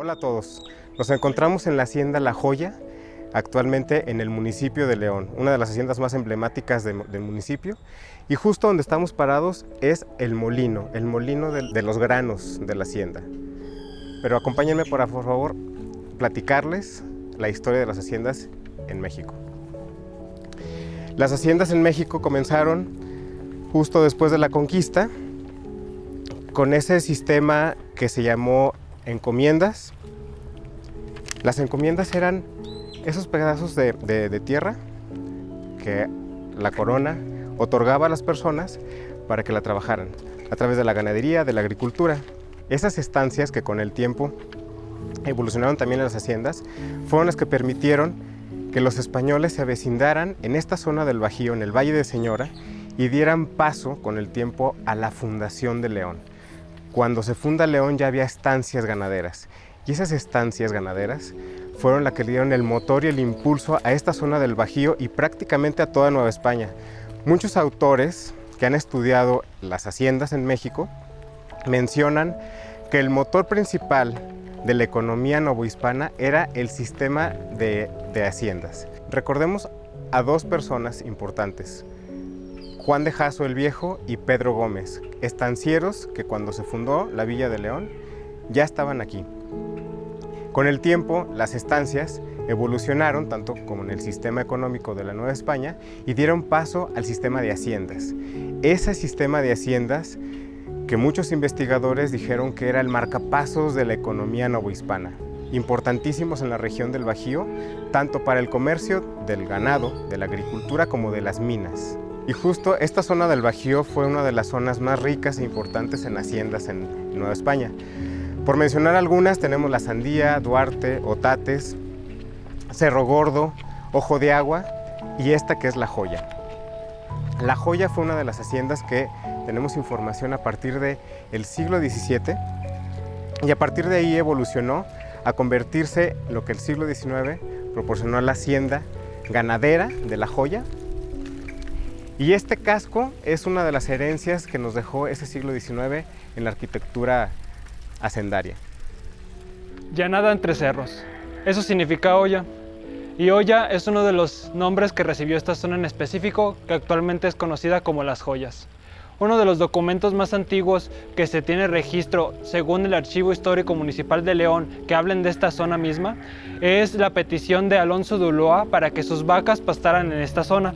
Hola a todos, nos encontramos en la hacienda La Joya, actualmente en el municipio de León, una de las haciendas más emblemáticas del municipio, y justo donde estamos parados es el molino de los granos de la hacienda. Pero acompáñenme por favor platicarles la historia de las haciendas en México. Las haciendas en México comenzaron justo después de la conquista con ese sistema que se llamó encomiendas. Las encomiendas eran esos pedazos de tierra que la corona otorgaba a las personas para que la trabajaran a través de la ganadería, de la agricultura. Esas estancias que con el tiempo evolucionaron también en las haciendas fueron las que permitieron que los españoles se avecindaran en esta zona del Bajío, en el Valle de Señora, y dieran paso con el tiempo a la fundación de León. Cuando se funda León ya había estancias ganaderas, y esas estancias ganaderas fueron las que le dieron el motor y el impulso a esta zona del Bajío y prácticamente a toda Nueva España. Muchos autores que han estudiado las haciendas en México mencionan que el motor principal de la economía novohispana era el sistema de haciendas. Recordemos a dos personas importantes, Juan de Jasso el Viejo y Pedro Gómez, estancieros que cuando se fundó la Villa de León ya estaban aquí. Con el tiempo, las estancias evolucionaron tanto como en el sistema económico de la Nueva España y dieron paso al sistema de haciendas. Ese sistema de haciendas que muchos investigadores dijeron que era el marcapasos de la economía novohispana, importantísimos en la región del Bajío, tanto para el comercio del ganado, de la agricultura, como de las minas. Y justo esta zona del Bajío fue una de las zonas más ricas e importantes en haciendas en Nueva España. Por mencionar algunas, tenemos La Sandía, Duarte, Otates, Cerro Gordo, Ojo de Agua y esta que es La Joya. La Joya fue una de las haciendas que tenemos información a partir del siglo XVII y a partir de ahí evolucionó a convertirse en lo que el siglo XIX proporcionó a la hacienda ganadera de La Joya. Y este casco es una de las herencias que nos dejó ese siglo XIX en la arquitectura hacendaria. Llanada entre cerros. Eso significa olla. Y olla es uno de los nombres que recibió esta zona en específico, que actualmente es conocida como Las Joyas. Uno de los documentos más antiguos que se tiene registro, según el Archivo Histórico Municipal de León, que hablen de esta zona misma, es la petición de Alonso de Ulloa para que sus vacas pastaran en esta zona.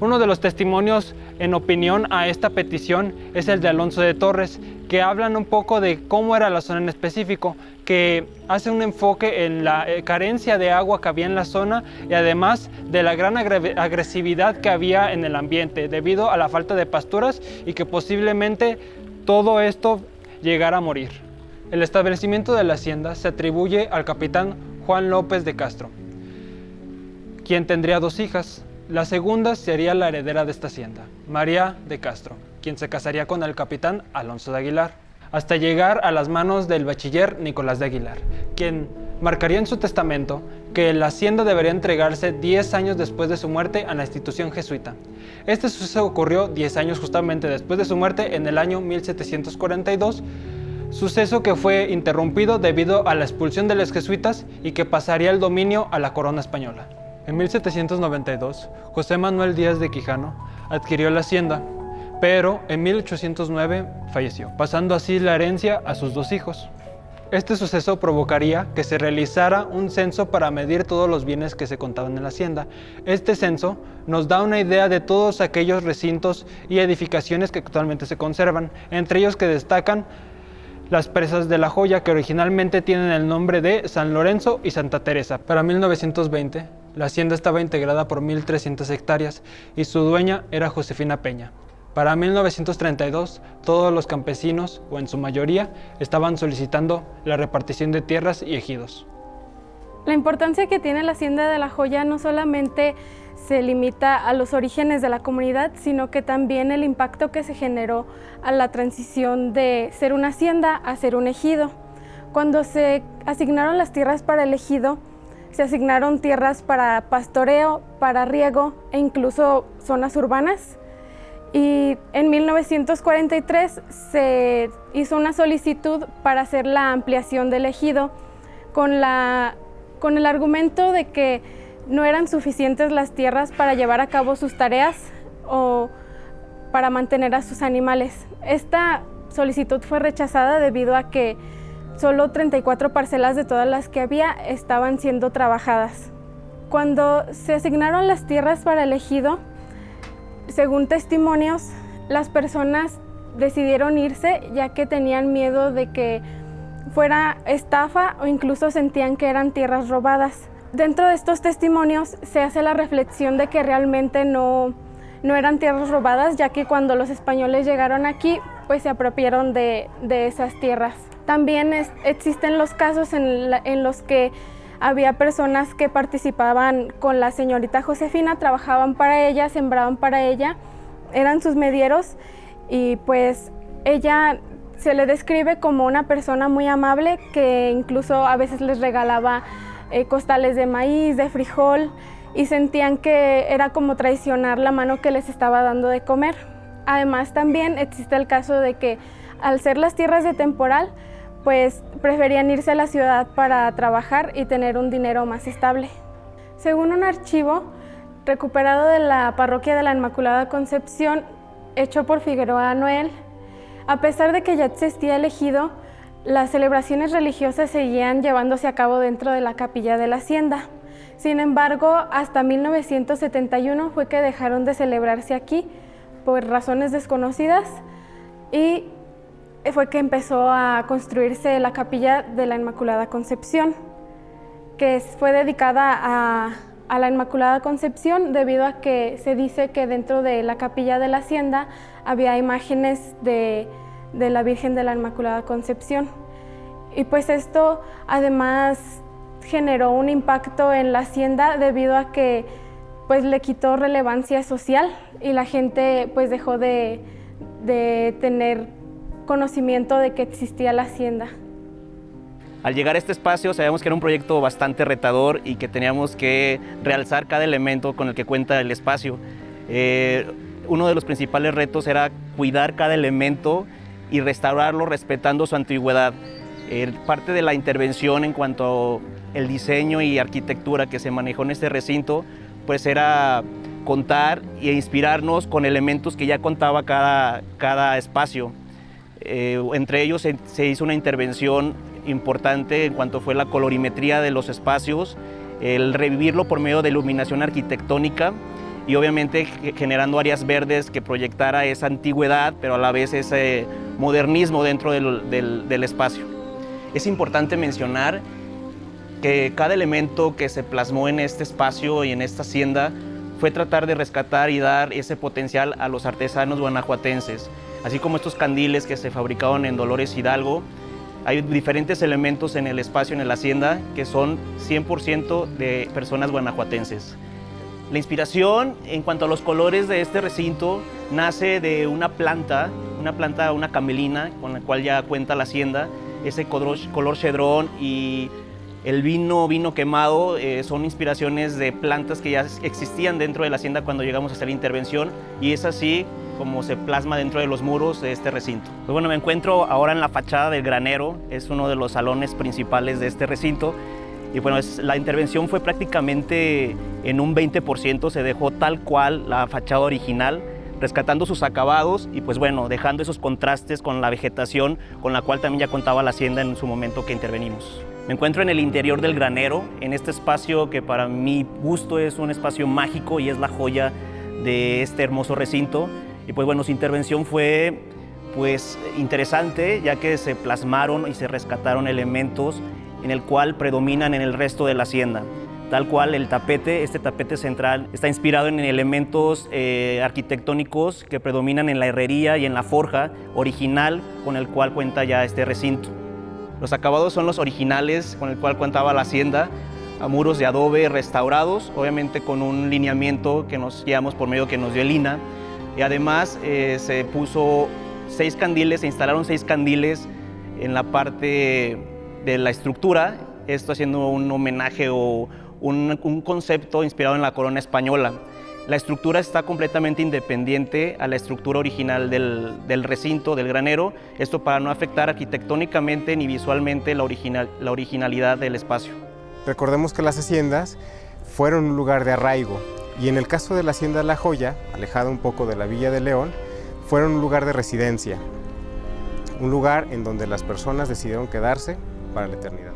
Uno de los testimonios en opinión a esta petición es el de Alonso de Torres, que hablan un poco de cómo era la zona en específico, que hace un enfoque en la carencia de agua que había en la zona y además de la gran agresividad que había en el ambiente debido a la falta de pasturas y que posiblemente todo esto llegara a morir. El establecimiento de la hacienda se atribuye al capitán Juan López de Castro, quien tendría dos hijas. La segunda sería la heredera de esta hacienda, María de Castro, quien se casaría con el capitán Alonso de Aguilar, hasta llegar a las manos del bachiller Nicolás de Aguilar, quien marcaría en su testamento que la hacienda debería entregarse 10 años después de su muerte a la institución jesuita. Este suceso ocurrió 10 años justamente después de su muerte en el año 1742, suceso que fue interrumpido debido a la expulsión de los jesuitas y que pasaría el dominio a la corona española. En 1792, José Manuel Díaz de Quijano adquirió la hacienda, pero en 1809 falleció, pasando así la herencia a sus dos hijos. Este suceso provocaría que se realizara un censo para medir todos los bienes que se contaban en la hacienda. Este censo nos da una idea de todos aquellos recintos y edificaciones que actualmente se conservan, entre ellos que destacan las presas de La Joya, que originalmente tienen el nombre de San Lorenzo y Santa Teresa. Para 1920, la hacienda estaba integrada por 1.300 hectáreas y su dueña era Josefina Peña. Para 1932, todos los campesinos, o en su mayoría, estaban solicitando la repartición de tierras y ejidos. La importancia que tiene la hacienda de La Joya no solamente se limita a los orígenes de la comunidad, sino que también el impacto que se generó a la transición de ser una hacienda a ser un ejido. Cuando se asignaron las tierras para el ejido, se asignaron tierras para pastoreo, para riego e incluso zonas urbanas. Y en 1943 se hizo una solicitud para hacer la ampliación del ejido con el argumento de que no eran suficientes las tierras para llevar a cabo sus tareas o para mantener a sus animales. Esta solicitud fue rechazada debido a que solo 34 parcelas de todas las que había estaban siendo trabajadas. Cuando se asignaron las tierras para el ejido, según testimonios, las personas decidieron irse ya que tenían miedo de que fuera estafa o incluso sentían que eran tierras robadas. Dentro de estos testimonios se hace la reflexión de que realmente no eran tierras robadas, ya que cuando los españoles llegaron aquí, pues se apropiaron de esas tierras. También existen los casos en los que había personas que participaban con la señorita Josefina, trabajaban para ella, sembraban para ella, eran sus medieros y pues ella se le describe como una persona muy amable que incluso a veces les regalaba costales de maíz, de frijol y sentían que era como traicionar la mano que les estaba dando de comer. Además también existe el caso de que al ser las tierras de temporal, pues preferían irse a la ciudad para trabajar y tener un dinero más estable. Según un archivo recuperado de la parroquia de la Inmaculada Concepción, hecho por Figueroa Noel, a pesar de que ya existía el ejido, las celebraciones religiosas seguían llevándose a cabo dentro de la capilla de la hacienda. Sin embargo, hasta 1971 fue que dejaron de celebrarse aquí por razones desconocidas y fue que empezó a construirse la capilla de la Inmaculada Concepción, que fue dedicada a la Inmaculada Concepción debido a que se dice que dentro de la capilla de la hacienda había imágenes de la Virgen de la Inmaculada Concepción. Y pues esto además generó un impacto en la hacienda debido a que pues le quitó relevancia social y la gente pues dejó de tener conocimiento de que existía la hacienda. Al llegar a este espacio sabíamos que era un proyecto bastante retador y que teníamos que realzar cada elemento con el que cuenta el espacio. Uno de los principales retos era cuidar cada elemento y restaurarlo respetando su antigüedad. Parte de la intervención en cuanto al diseño y arquitectura que se manejó en este recinto, pues era contar e inspirarnos con elementos que ya contaba cada espacio. Entre ellos se hizo una intervención importante en cuanto fue la colorimetría de los espacios, el revivirlo por medio de iluminación arquitectónica y obviamente generando áreas verdes que proyectara esa antigüedad, pero a la vez ese modernismo dentro del espacio. Es importante mencionar que cada elemento que se plasmó en este espacio y en esta hacienda fue tratar de rescatar y dar ese potencial a los artesanos guanajuatenses, así como estos candiles que se fabricaron en Dolores Hidalgo. Hay diferentes elementos en el espacio, en la hacienda, que son 100% de personas guanajuatenses. La inspiración en cuanto a los colores de este recinto nace de una planta, una camelina, con la cual ya cuenta la hacienda. Ese color cedrón y el vino quemado son inspiraciones de plantas que ya existían dentro de la hacienda cuando llegamos a hacer la intervención, y es así como se plasma dentro de los muros de este recinto. Pues bueno, me encuentro ahora en la fachada del granero, es uno de los salones principales de este recinto, y bueno, la intervención fue prácticamente en un 20%, se dejó tal cual la fachada original, rescatando sus acabados y pues bueno, dejando esos contrastes con la vegetación con la cual también ya contaba la hacienda en su momento que intervenimos. Me encuentro en el interior del granero, en este espacio que para mi gusto es un espacio mágico y es la joya de este hermoso recinto. Y pues bueno, su intervención fue pues interesante, ya que se plasmaron y se rescataron elementos en el cual predominan en el resto de la hacienda. Tal cual el tapete, este tapete central, está inspirado en elementos arquitectónicos que predominan en la herrería y en la forja original con el cual cuenta ya este recinto. Los acabados son los originales con el cual contaba la hacienda, a muros de adobe restaurados, obviamente con un lineamiento que nos guiamos por medio que nos dio el INAH. Y además se puso 6 candiles, se instalaron 6 candiles en la parte de la estructura, esto haciendo un homenaje o un concepto inspirado en la corona española. La estructura está completamente independiente a la estructura original del recinto, del granero, esto para no afectar arquitectónicamente ni visualmente la originalidad del espacio. Recordemos que las haciendas fueron un lugar de arraigo y en el caso de la hacienda La Joya, alejada un poco de la Villa de León, fueron un lugar de residencia, un lugar en donde las personas decidieron quedarse para la eternidad.